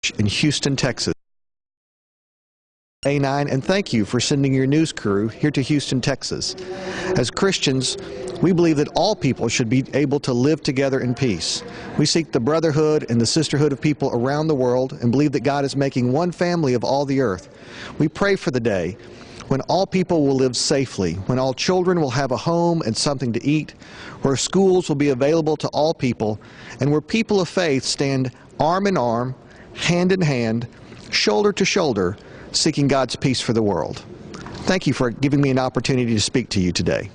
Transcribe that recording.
Church in Houston, Texas. A9, and thank you for sending your news crew here to Houston, Texas. As Christians, we believe that all people should be able to live together in peace. We seek the brotherhood and the sisterhood of people around the world and believe that God is making one family of all the earth. We pray for the day when all people will live safely, when all children will have a home and something to eat, where schools will be available to all people, and where people of faith stand arm in arm, hand in hand, shoulder to shoulder, seeking God's peace for the world. Thank you for giving me an opportunity to speak to you today.